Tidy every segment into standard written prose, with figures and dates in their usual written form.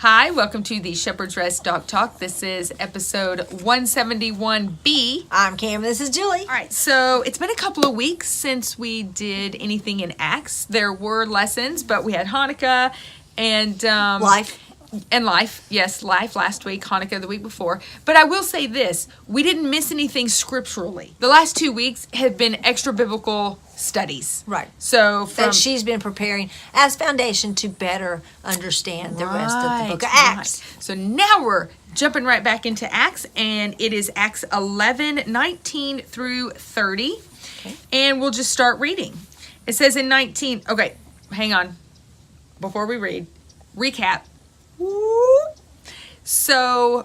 Hi, welcome to the Shepherd's Rest Dog Talk. This is episode 171B. I'm Cam, this is Julie. All right, so it's been a couple of weeks since we did anything in Acts. There were lessons, but we had Hanukkah and... Life. And life, yes, life last week, Hanukkah the week before. But I will say this, we didn't miss anything scripturally. The last 2 weeks have been extra biblical studies. Right. So that she's been preparing as foundation to better understand the rest of the book of Acts. Right. So now we're jumping right back into Acts, and it is Acts 11, 19 through 30. Okay. And we'll just start reading. It says in 19, okay, hang on. Before we read, recap. So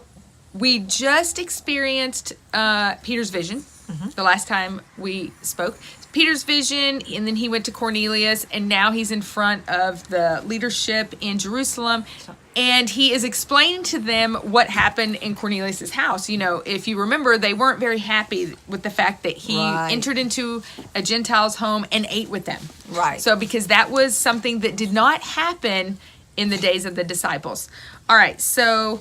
we just experienced Peter's vision the last time we spoke. Peter's vision, and then he went to Cornelius, and now he's in front of the leadership in Jerusalem, and he is explaining to them what happened in Cornelius's house. You know, if you remember, they weren't very happy with the fact that he entered into a Gentile's home and ate with them. Right. So because that was something that did not happen in the days of the disciples. All right, so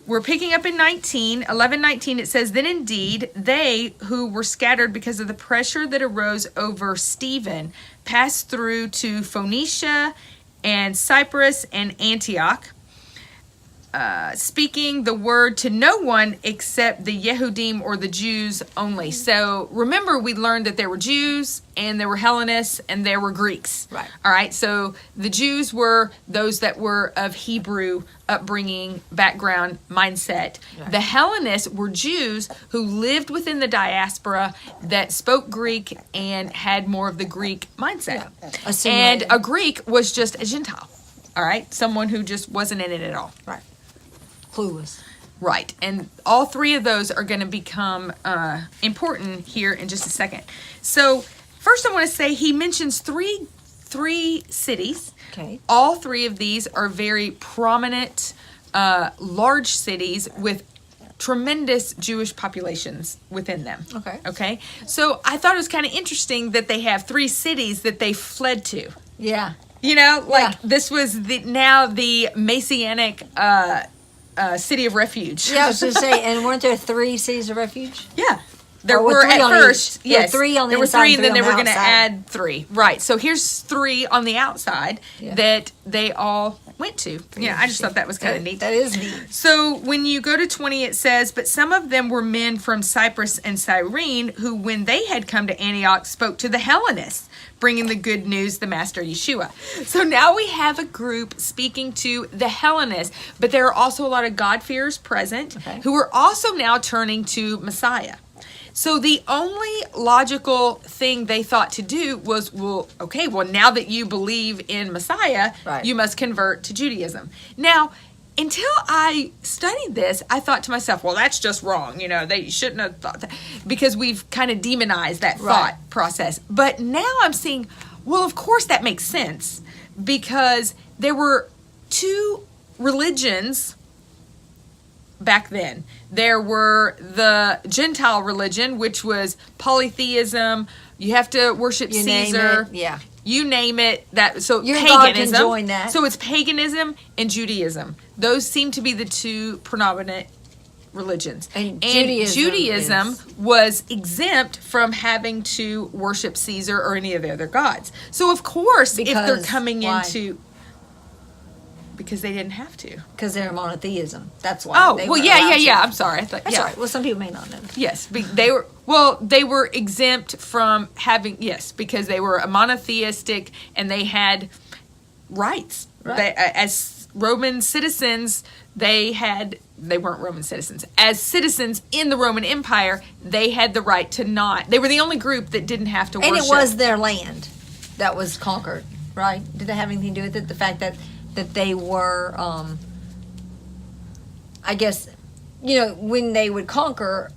we're picking up in 11:19. It says, "Then indeed they who were scattered because of the pressure that arose over Stephen passed through to Phoenicia and Cyprus and Antioch, speaking the word to no one except the Yehudim or the Jews only." So remember, we learned that there were Jews and there were Hellenists and there were Greeks. Right. All right. So the Jews were those that were of Hebrew upbringing, background, mindset. Right. The Hellenists were Jews who lived within the diaspora that spoke Greek and had more of the Greek mindset. Yeah. And a Greek was just a Gentile. All right. Someone who just wasn't in it at all. Right. Clueless. Right. And all three of those are going to become important here in just a second. So first I want to say he mentions three cities. Okay. All three of these are very prominent, large cities with tremendous Jewish populations within them. Okay. Okay. So I thought it was kind of interesting that they have three cities that they fled to. Yeah. You know, like this was now the Messianic city of refuge. Yeah, I was going to say, and weren't there 3 cities of refuge? Yeah. There were at first, yes. There were 3 on the there inside. There were 3, and then they were going to add 3. Right. So here's 3 on the outside that they all went to. Yeah, I just thought that was kind of neat. That is neat. So when you go to 20, it says, "But some of them were men from Cyprus and Cyrene, who when they had come to Antioch spoke to the Hellenists, bringing the good news, the Master Yeshua." So now we have a group speaking to the Hellenists, but there are also a lot of God-fearers present who are also now turning to Messiah. So the only logical thing they thought to do was, well, now that you believe in Messiah, you must convert to Judaism. Now, until I studied this, I thought to myself, well, that's just wrong. You know, they shouldn't have thought that, because we've kind of demonized that thought process. But now I'm seeing, well, of course that makes sense, because there were 2 religions back then. There were the Gentile religion, which was polytheism. You have to worship Caesar. You name it. Your paganism. God can join that. So it's paganism and Judaism. Those seem to be the 2 predominant religions. And Judaism was exempt from having to worship Caesar or any of the other gods. So of course, if they're coming into... Because they didn't have to. Because they're monotheism. That's why. Oh, well, yeah. I'm sorry. I thought, That's all right. Well, some people may not know. Yes, they were exempt from having, because they were a monotheistic and they had rights. Right. As Roman citizens, they weren't Roman citizens. As citizens in the Roman Empire, they had the right to not. They were the only group that didn't have to worship. And it was their land that was conquered, right? Did it have anything to do with it? The fact that they were, I guess, when they would conquer,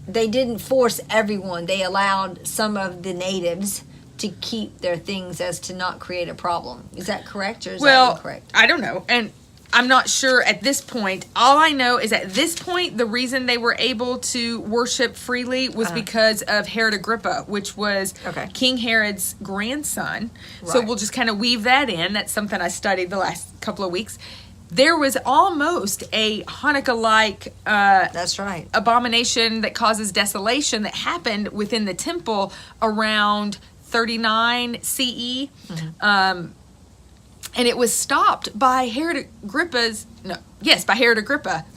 they didn't force everyone. They allowed some of the natives to keep their things as to not create a problem. Is that correct, or is that incorrect? I don't know. And I'm not sure at this point. All I know is at this point, the reason they were able to worship freely was because of Herod Agrippa, which was King Herod's grandson. Right. So we'll just kind of weave that in. That's something I studied the last couple of weeks. there was almost a Hanukkah-like That's right. abomination that causes desolation that happened within the temple around 39 CE. And it was stopped by Herod Agrippa,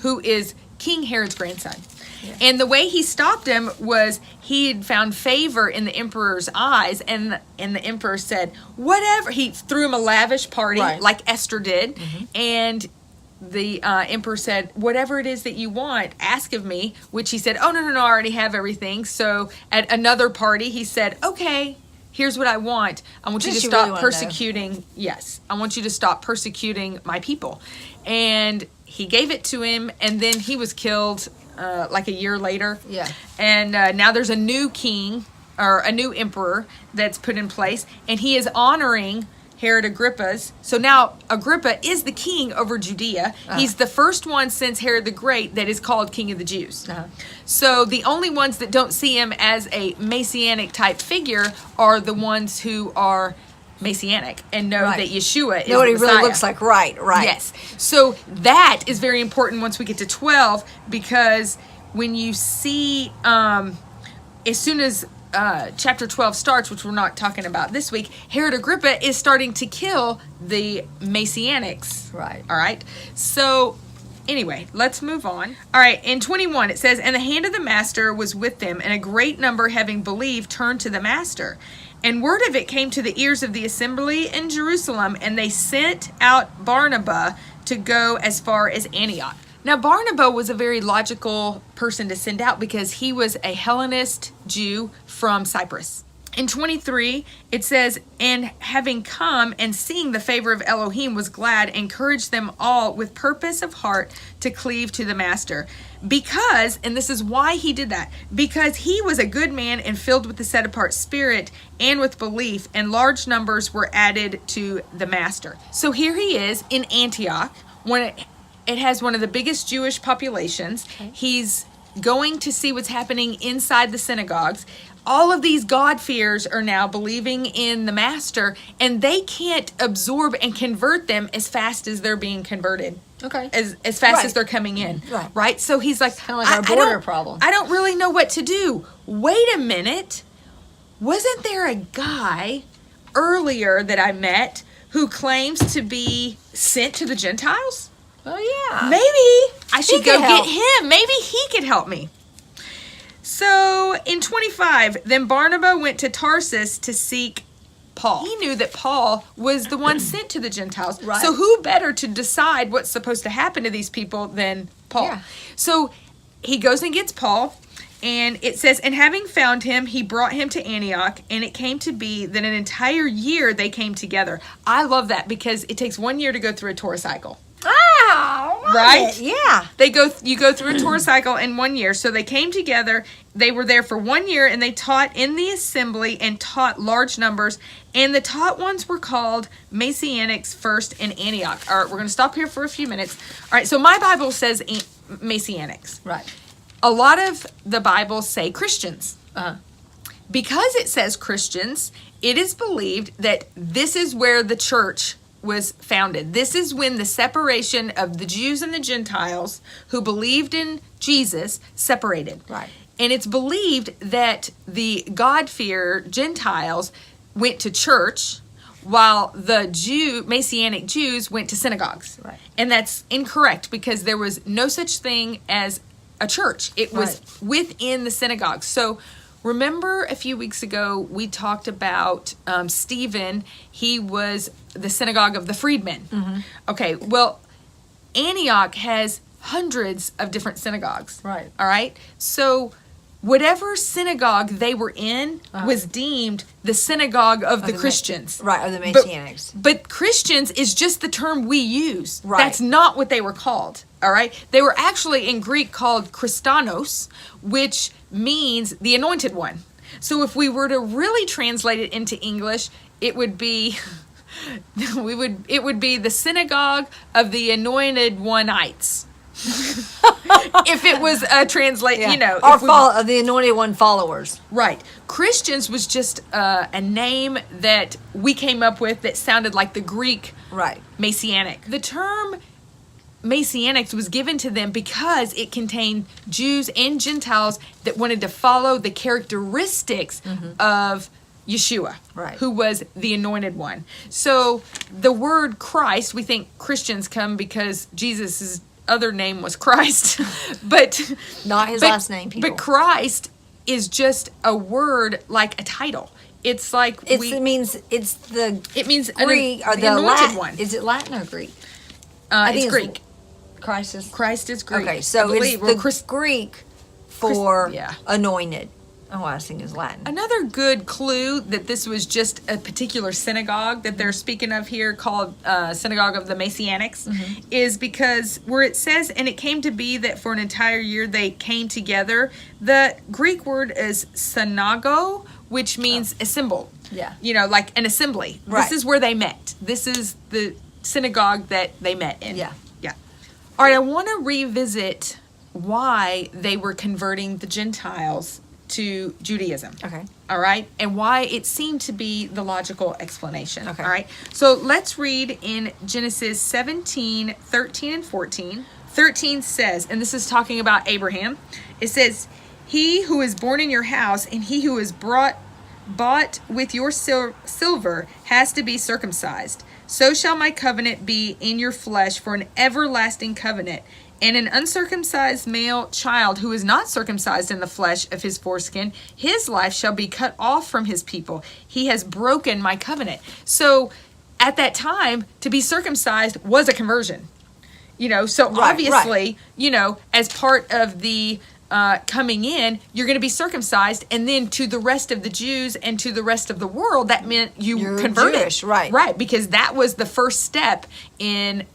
who is King Herod's grandson. Yeah. And the way he stopped him was he had found favor in the emperor's eyes, and the emperor said, whatever. He threw him a lavish party, like Esther did, and the emperor said, whatever it is that you want, ask of me, which he said, oh, no, I already have everything. So at another party, he said, okay, here's what I want. I want you to stop persecuting. Yes, I want you to stop persecuting my people. And he gave it to him, and then he was killed like a year later. Yeah. And now there's a new king, or a new emperor that's put in place, and he is honoring Herod Agrippa's. So now Agrippa is the king over Judea. He's the first one since Herod the Great that is called King of the Jews. So the only ones that don't see him as a messianic type figure are the ones who are messianic and know that Yeshua is know what he Messiah. really looks like. Right. Yes. So that is very important once we get to 12, because when you see, as soon as chapter 12 starts, which we're not talking about this week, Herod Agrippa is starting to kill the Messianics. Right. All right. So anyway, let's move on. All right. In 21, it says, and the hand of the master was with them, and a great number, having believed, turned to the master. And word of it came to the ears of the assembly in Jerusalem, and they sent out Barnabas to go as far as Antioch. Now, Barnabas was a very logical person to send out because he was a Hellenist Jew from Cyprus. In 23, it says, and having come and seeing the favor of Elohim was glad, encouraged them all with purpose of heart to cleave to the master. Because, and this is why he did that, because he was a good man and filled with the set apart spirit and with belief, and large numbers were added to the master. So here he is in Antioch, when it has one of the biggest Jewish populations. Okay. He's going to see what's happening inside the synagogues. All of these God-fears are now believing in the master, and they can't absorb and convert them as fast as they're being converted. Okay. As fast as they're coming in. Right? So he's like, kind of like our border problem. I don't really know what to do. Wait a minute. Wasn't there a guy earlier that I met who claims to be sent to the Gentiles? Oh, yeah. Maybe I should go get him. Maybe he could help me. So in 25, then Barnabas went to Tarsus to seek Paul. He knew that Paul was the one sent to the Gentiles. Right. So who better to decide what's supposed to happen to these people than Paul? Yeah. So he goes and gets Paul, and it says, and having found him, he brought him to Antioch, and it came to be that an entire year they came together. I love that because it takes 1 year to go through a Torah cycle. Right? Yeah. You go through a Torah cycle in 1 year. So they came together. They were there for 1 year, and they taught in the assembly and taught large numbers. And the taught ones were called Messianics first in Antioch. All right, we're going to stop here for a few minutes. All right, so my Bible says Messianics. Right. A lot of the Bibles say Christians. Because it says Christians, it is believed that this is where the church was founded. This is when the separation of the Jews and the Gentiles who believed in Jesus separated. Right. And it's believed that the God-fearer Gentiles went to church while the Messianic Jews went to synagogues. Right. And that's incorrect because there was no such thing as a church. It was within the synagogue. So remember a few weeks ago we talked about Stephen. He was the synagogue of the freedmen. Mm-hmm. Okay, well, Antioch has hundreds of different synagogues. Right. All right? So whatever synagogue they were in was deemed the synagogue of the Christians. Right, of the Messianics. But Christians is just the term we use. Right. That's not what they were called. All right? They were actually in Greek called Christanos, which means the anointed one. So if we were to really translate it into English, it would be it would be the synagogue of the anointed one-ites. If it was a of the anointed one followers. Right. Christians was just a name that we came up with that sounded like the Greek Messianic. The term Messianics was given to them because it contained Jews and Gentiles that wanted to follow the characteristics of Yeshua, who was the anointed one. So the word Christ, we think Christians come because Jesus' other name was Christ, but not his last name, people. But Christ is just a word like a title. It's like it means Greek or the anointed one. Is it Latin or Greek? I think it's Greek. Christ is Greek. Okay, so it's the Greek for anointed. Oh, I was thinking it's Latin. Another good clue that this was just a particular synagogue that they're speaking of here, called Synagogue of the Messianics, is because where it says, and it came to be that for an entire year they came together. The Greek word is synago, which means assemble. Yeah. You know, like an assembly. Right. This is where they met. This is the synagogue that they met in. Yeah. Yeah. All right, I want to revisit why they were converting the Gentiles to Judaism. Okay. All right. And why it seemed to be the logical explanation. Okay. All right. So let's read in Genesis 17, 13, and 14. 13 says, and this is talking about Abraham, it says, "He who is born in your house and he who is bought with your silver has to be circumcised. So shall my covenant be in your flesh for an everlasting covenant. And an uncircumcised male child who is not circumcised in the flesh of his foreskin, his life shall be cut off from his people. He has broken my covenant." So at that time, to be circumcised was a conversion. You know, so obviously, you know, as part of the coming in, you're going to be circumcised, and then to the rest of the Jews and to the rest of the world, that meant you're converted. Jewish, right. Right, because that was the first step in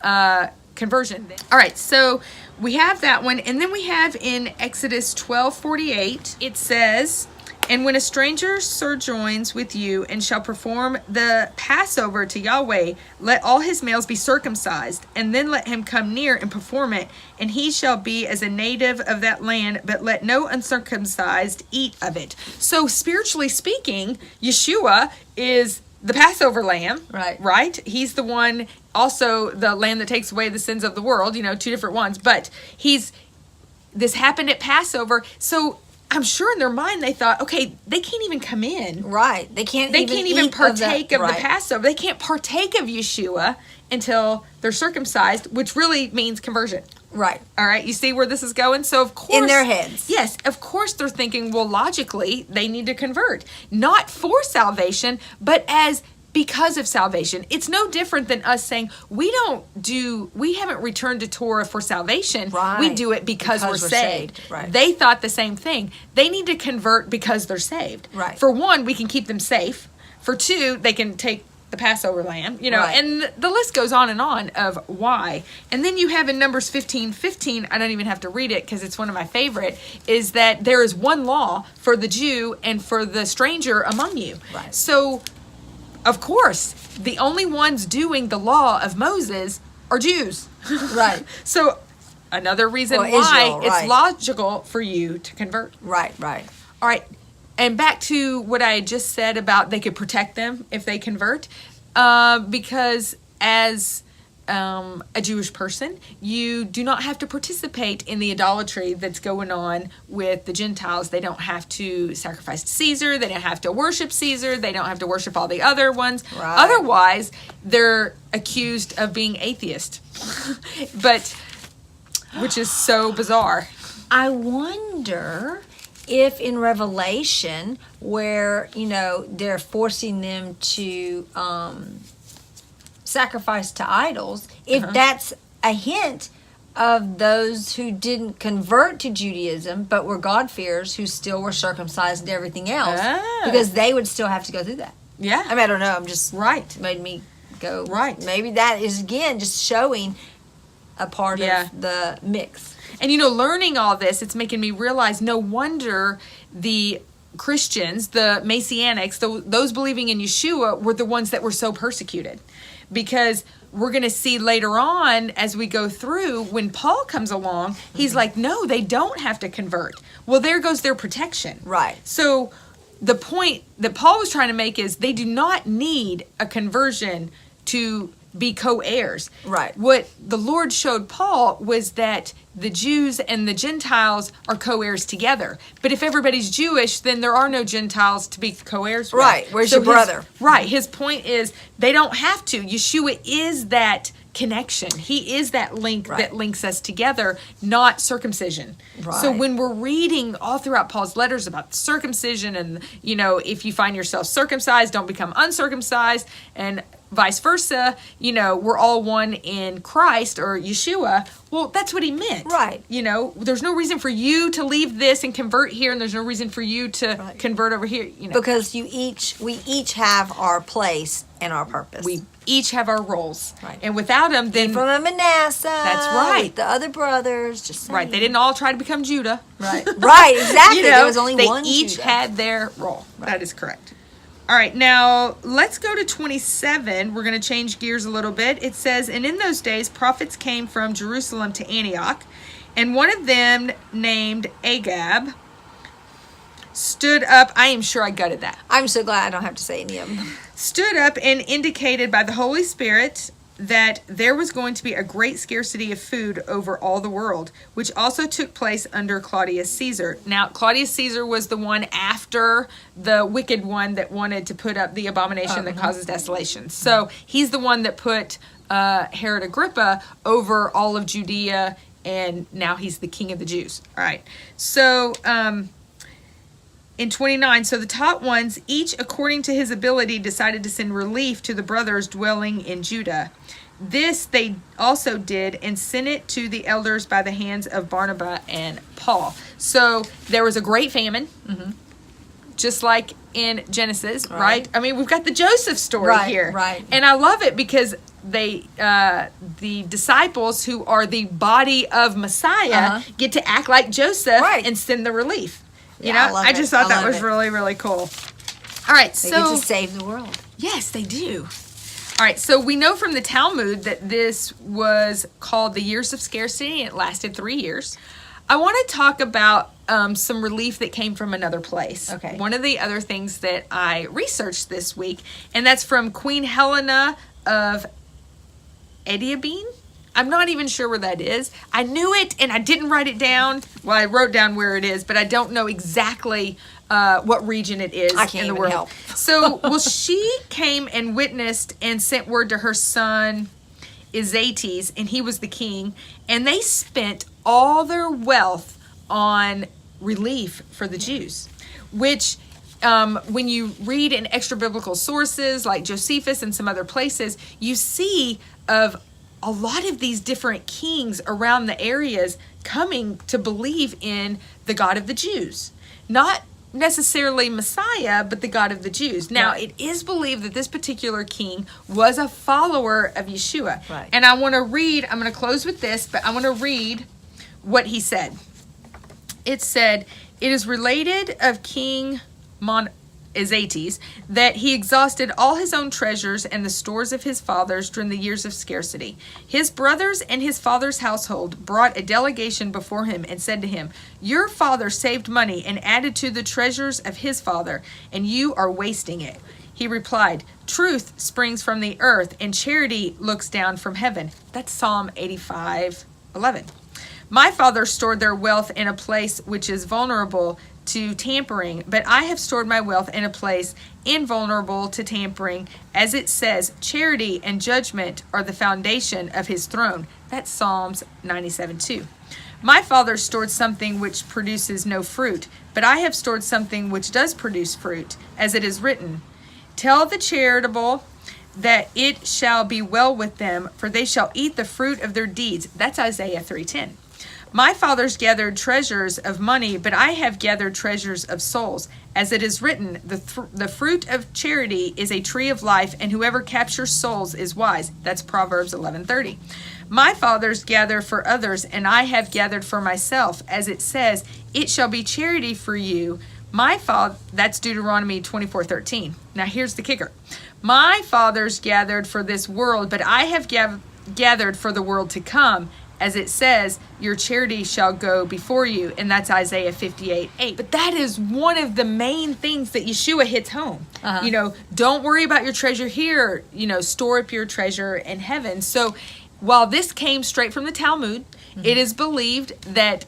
conversion. All right, so we have that one, and then we have in Exodus 12:48, it says, "And when a stranger sojourns with you and shall perform the Passover to Yahweh, let all his males be circumcised, and then let him come near and perform it, and he shall be as a native of that land, but let no uncircumcised eat of it." So spiritually speaking, Yeshua is the Passover lamb, right? He's the one, also the lamb that takes away the sins of the world, you know, two different ones, but this happened at Passover, so I'm sure in their mind they thought, okay, they can't even come in. Right. They can't even partake of the Passover. They can't partake of Yeshua until they're circumcised, which really means conversion. Right. All right. You see where this is going? So, of course. In their heads. Yes. Of course they're thinking, well, logically, they need to convert. Not for salvation, but because of salvation. It's no different than us saying, we haven't returned to Torah for salvation. Right. We do it because we're saved. Right. They thought the same thing. They need to convert because they're saved. Right. For one, we can keep them safe. For two, they can take the Passover lamb, you know, and the list goes on and on of why. And then you have in Numbers 15:15, I don't even have to read it because it's one of my favorite, is that there is one law for the Jew and for the stranger among you. Right. So, of course, the only ones doing the law of Moses are Jews. Right. So, another reason why Israel, it's logical for you to convert. Right. All right. And back to what I just said about they could protect them if they convert. Because as a Jewish person, you do not have to participate in the idolatry that's going on with the Gentiles. They don't have to sacrifice to Caesar. They don't have to worship Caesar. They don't have to worship all the other ones. Right. Otherwise, they're accused of being atheist. Which is so bizarre. I wonder if in Revelation, where, you know, they're forcing them to sacrifice to idols, if that's a hint of those who didn't convert to Judaism but were God-fearers who still were circumcised and everything else, because they would still have to go through that. Yeah. I mean, I don't know. I'm just made me go. Right. Maybe that is, again, just showing a part of the mix. And, you know, learning all this, it's making me realize no wonder the Christians, the Messianics, those believing in Yeshua were the ones that were so persecuted. Because we're going to see later on as we go through, when Paul comes along, he's like, no, they don't have to convert. Well, there goes their protection. Right. So the point that Paul was trying to make is they do not need a conversion to be co-heirs. Right. What the Lord showed Paul was that the Jews and the Gentiles are co-heirs together. But if everybody's Jewish, then there are no Gentiles to be co-heirs with. Right. Where's your brother? Right. His point is they don't have to. Yeshua is that connection. He is that link that links us together, not circumcision. Right. So when we're reading all throughout Paul's letters about circumcision and, if you find yourself circumcised, don't become uncircumcised, and vice versa, we're all one in Christ or Yeshua. Well, that's what he meant. Right. There's no reason for you to leave this and convert here, and there's no reason for you to convert over here. Because we each have our place and our purpose. We each have our roles. Right. And without them, then... From the Manasseh. That's right. The other brothers, just saying. Right. They didn't all try to become Judah. Right. Right, exactly. There was only one They each Judah. had their role. Right. That is correct. All right, now let's go to 27. We're going to change gears a little bit. It says, and in those days, prophets came from Jerusalem to Antioch, and one of them named Agab stood up. I am sure I gutted that. I'm so glad I don't have to say any of them. Stood up and indicated by the Holy Spirit that there was going to be a great scarcity of food over all the world, which also took place under Claudius Caesar. Now, Claudius Caesar was the one after the wicked one that wanted to put up the abomination that causes desolation. So he's the one that put Herod Agrippa over all of Judea, and now he's the king of the Jews. All right. So, in 29, so the top ones, each according to his ability, decided to send relief to the brothers dwelling in Judah. This they also did and sent it to the elders by the hands of Barnabas and Paul. So there was a great famine, just like in Genesis, right? I mean, we've got the Joseph story here. Right. And I love it because they, the disciples who are the body of Messiah get to act like Joseph and send the relief. I just thought that was really, really cool. All right, They get to save the world. Yes, they do. All right, so we know from the Talmud that this was called the Years of Scarcity, and it lasted 3 years. I want to talk about some relief that came from another place. Okay. One of the other things that I researched this week, and that's from Queen Helena of Ediabene. I'm not even sure where that is. I knew it, and I didn't write it down. Well, I wrote down where it is, but I don't know exactly what region it is in the world. Help. So, she came and witnessed and sent word to her son Izates, and he was the king, and they spent all their wealth on relief for the Jews, which when you read in extra biblical sources like Josephus and some other places, you see of a lot of these different kings around the areas coming to believe in the God of the Jews. Not necessarily Messiah, but the God of the Jews. Now, it is believed that this particular king was a follower of Yeshua. Right. And I want to read, I'm going to close with this, but I want to read what he said. It said, it is related of King Izates that he exhausted all his own treasures and the stores of his fathers during the years of scarcity. His brothers and his father's household brought a delegation before him and said to him, your father saved money and added to the treasures of his father, and you are wasting it. He replied, truth springs from the earth and charity looks down from heaven. That's Psalm 85:11. My father stored their wealth in a place which is vulnerable to tampering, but I have stored my wealth in a place invulnerable to tampering. As it says, charity and judgment are the foundation of his throne. That's Psalms 97:2. My father stored something which produces no fruit, but I have stored something which does produce fruit, as it is written, tell the charitable that it shall be well with them, for they shall eat the fruit of their deeds. That's Isaiah 3:10. My fathers gathered treasures of money, but I have gathered treasures of souls. As it is written, the fruit of charity is a tree of life, and whoever captures souls is wise. That's Proverbs 11:30. My fathers gather for others, and I have gathered for myself. As it says, it shall be charity for you. That's Deuteronomy 24:13. Now here's the kicker. My fathers gathered for this world, but I have gathered for the world to come. as it says, your charity shall go before you. And that's Isaiah 58:8. But that is one of the main things that Yeshua hits home. You know, don't worry about your treasure here. You know, store up your treasure in heaven. So while this came straight from the Talmud, it is believed that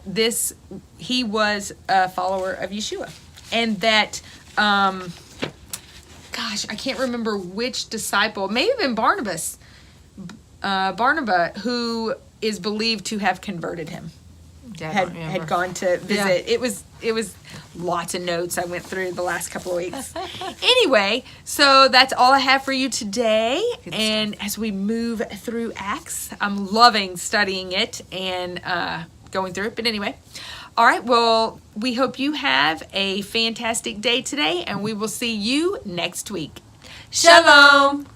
he was a follower of Yeshua. And that, gosh, I can't remember which disciple, may have been Barnabas, who is believed to have converted him. Had gone to visit. It was lots of notes I went through the last couple of weeks. Anyway, so that's all I have for you today. And as we move through Acts, I'm loving studying it and going through it. But anyway, all right, well, we hope you have a fantastic day today, and we will see you next week. Shalom!